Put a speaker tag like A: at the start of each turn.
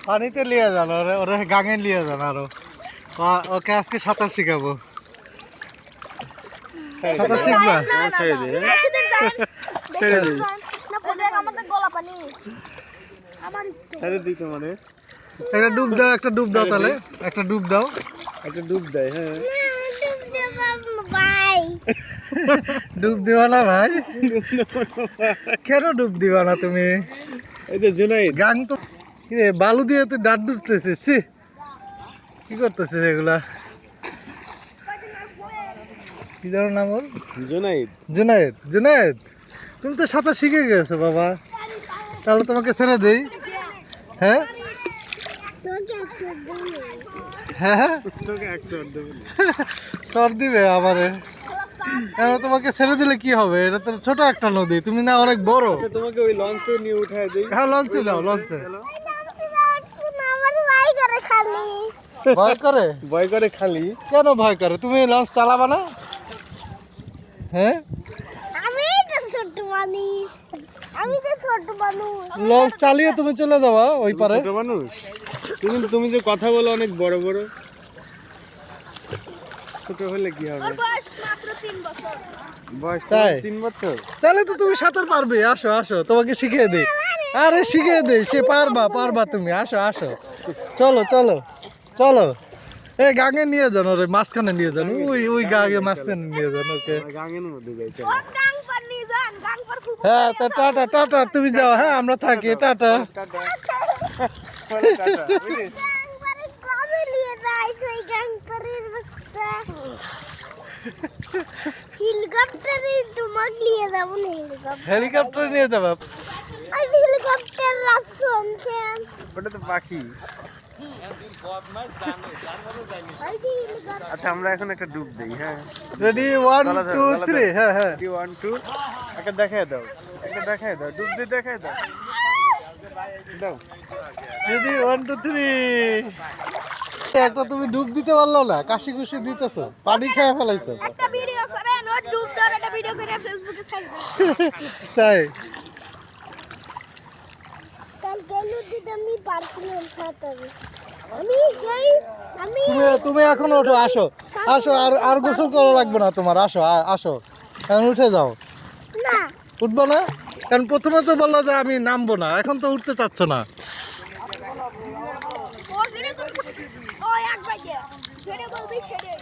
A: পানিতে নিয়ে যান, ওরে ওরে গাঙে নিয়ে যান। আরো ওকে আজকে সাঁতার শিখাবো। সাঁতার শিখবা? একটা ডুব দাও, একটা ডুব দাও, তাহলে একটা ডুব দাও,
B: একটা ডুব দেয়। হ্যাঁ,
A: ডুব দিবা না ভাই? কেন ডুব দিবা না তুমি?
B: এই যে জুনাইদ
A: গাং তো কি রে, বালু দিয়ে তুই দাঁত ডুবতেছিস, ছি! কি করতেছিস এগুলা? কি যেন নাম ওর?
B: জুনাইদ।
A: জুনায়েদ। জুনায়েদ, তুমি তো সাঁতার শিখে গেছো বাবা, তাহলে তোমাকে ছেড়ে দেই। হ্যাঁ হ্যাঁ,
B: তোকে 100 দেব।
A: সর দিবে আমারে। এখন তোমাকে ছেড়ে দিলে কি হবে? এটা তো ছোট একটা নদী, তুমি না অনেক বড়।
B: আচ্ছা, তোমাকে ওই লঞ্চে নিয়ে উঠায় দেই।
A: হ্যাঁ, লঞ্চে যাও, লঞ্চে। ভয় করে
B: খালি।
A: কেন ভয় করে? তুমি লঞ্চ চালাবা না? হ্যাঁ, লঞ্চ চালিয়ে তুমি চলে যাবা ওই পারে।
B: ছোট মানুষ তুমি যে কথা বলো অনেক বড় বড়। ছোট হলে কি হবে? বয়স
A: তাই?
B: 3 বছর।
A: তাহলে তো তুমি সাঁতার পারবে। আসো আসো, তোমাকে শিখিয়ে দেই। আরে শিখিয়ে দেই, সে পারবা তুমি। আসো আসো, চলো চলো চলো। এই গাঙে নিয়ে যান, ওরে মাঝখানে নিয়ে যান, ওই গাঙে মাঝখানে নিয়ে যান ওকে।
B: গাঙের মধ্যে যাই, চলো।
A: হ্যাঁ, তা টাটা টাটা, তুমি যাও। হ্যাঁ, আমরা থাকি, টাটা।
B: টাটা। বলে টাটা, বুঝলি?
A: হেলিকপ্টার নিয়ে যাবা?
B: ওটা তো পাখি। আচ্ছা, আমরা এখন একটা ডুব দেই। হ্যাঁ,
A: রেডি, 1 2 3। হ্যাঁ হ্যাঁ,
B: 1 2। একটা দেখায় দাও, একটা দেখায় দাও, ডুব দিয়ে দেখায় দাও। দাও।
A: রেডি, 1 2 3। একটা তুমি ডুব দিতে পারলো না, কাশি কুশি দিতেছো, পানি খেয়ে ফেলাইছো।
C: একটা ভিডিও করেন, ও ডুব দেওয়ার একটা ভিডিও করে ফেসবুকে ছাড় দেন।
A: তাই? তুমি এখন ওঠো, আসো আসো, আর গোসল করা লাগবে না তোমার। আসো আসো, এখন উঠে যাও।
C: না,
A: উঠবো না? কারণ প্রথমে তো বললো যে আমি নামবো না, এখন তো উঠতে চাচ্ছ না।
C: ও যেটা তুমি ও এক ভাই যেটা বলবি সেটাই